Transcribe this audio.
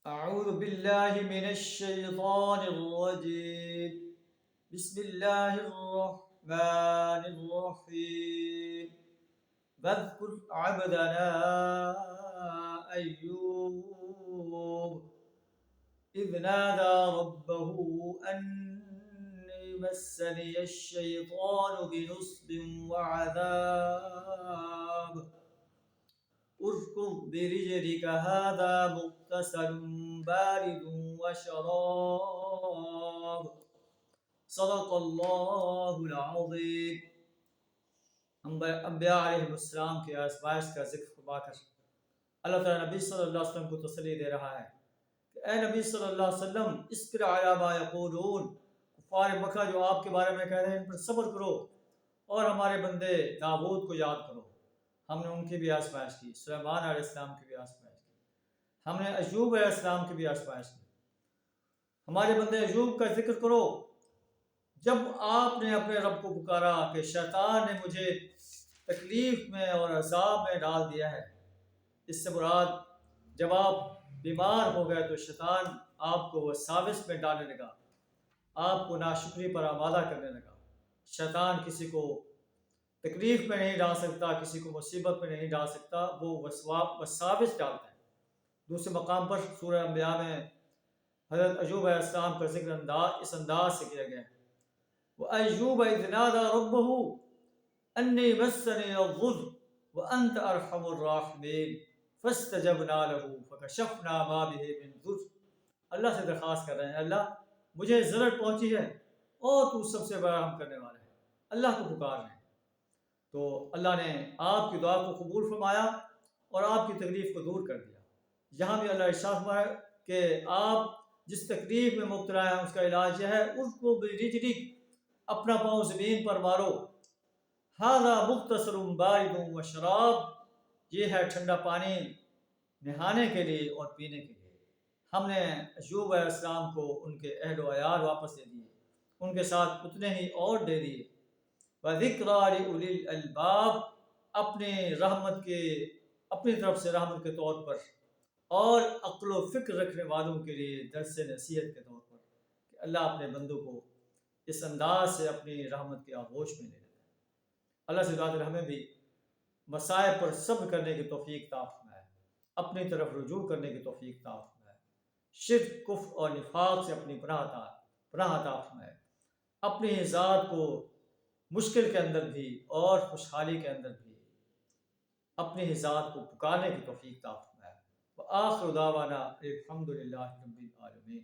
أعوذ بالله من الشيطان الرجيم بسم الله الرحمن الرحيم واذكر عبدنا أيوب إذ نادى ربه أني مسني الشيطان بنصب وعذاب اركض برجلك هذا مغتسل بارد وشراب صدق اللہ العظیم۔ انبیاء علیہ السلام کی آزمائش کا ذکر فرما کر اللہ تعالیٰ نبی صلی اللہ علیہ وسلم کو تسلی دے رہا ہے کہ اے نبی صلی اللہ علیہ وسلم اصبر علی ما یقولون، کفار مکہ جو آپ کے بارے میں کہہ رہے ہیں ان پر صبر کرو، اور ہمارے بندے داؤد کو یاد کرو، ہم نے ان کی بھی آزمائش کی، سلیمان علیہ السلام کی بھی آزمائش کی، ہم نے ایوب علیہ السلام کی بھی آزمائش کی۔ ہمارے بندے ایوب کا ذکر کرو، جب آپ نے اپنے رب کو پکارا کہ شیطان نے مجھے تکلیف میں اور عذاب میں ڈال دیا ہے، اس سے مراد جب آپ بیمار ہو گئے تو شیطان آپ کو وساوس میں ڈالنے لگا، آپ کو ناشکری پر آمادہ کرنے لگا۔ شیطان کسی کو تکلیف میں نہیں ڈال سکتا، کسی کو مصیبت میں نہیں ڈال سکتا، وہ وساوس ڈالتا ہے۔ دوسرے مقام پر سورہ انبیاء میں حضرت ایوب علیہ السلام کا ذکر اس انداز سے کیا گیا ہے، وَأَيُّوبَ إِذْ نَادَى رَبَّهُ أَنِّي مَسَّنِيَ الضُّرُّ وَأَنْتَ أَرْحَمُ الرَّاحِمِينَ فَاسْتَجَبْنَا لَهُ فَكَشَفْنَا مَا بِهِ مِنْ ضُرٍّ۔ اللہ سے درخواست کر رہے ہیں، اللہ مجھے ضرورت پہنچی ہے اور تو سب سے بڑا رحم کرنے والا ہے۔ اللہ کو پکار رہے ہیں تو اللہ نے آپ کی دعا کو قبول فرمایا اور آپ کی تکلیف کو دور کر دیا۔ یہاں بھی اللہ ارشاد فرمایا کہ آپ جس تکلیف میں مبتلا ہیں اس کا علاج یہ ہے، اس کو برجلک، اپنا پاؤں زمین پر مارو، ھذا مغتسل بارد وشراب، یہ ہے ٹھنڈا پانی نہانے کے لیے اور پینے کے لیے۔ ہم نے ایوب علیہ السلام کو ان کے اہل و عیال واپس دے دیے، ان کے ساتھ اتنے ہی اور دے دیے۔ وَذِكْرَىٰ لِأُولِي الْأَلْبَابِ، اپنی طرف سے رحمت کے طور پر اور عقل و فکر رکھنے والوں کے لیے درس نصیحت کے طور پر کہ اللہ اپنے بندوں کو اس انداز سے اپنی رحمت کی آغوش میں لے لیتا ہے۔ اللہ سے دعا ہے ہمیں بھی مصائب پر صبر کرنے کی توفیق عطا فرمائے، اپنی طرف رجوع کرنے کی توفیق عطا فرمائے، شرک، کفر اور نفاق سے اپنی پناہ عطا فرمائے، اپنی ذات کو مشکل کے اندر بھی اور خوشحالی کے اندر بھی اپنی ذات کو پکارنے کی توفیق عطا فرمائے۔ وآخر دعوانا الحمد للہ رب العالمین۔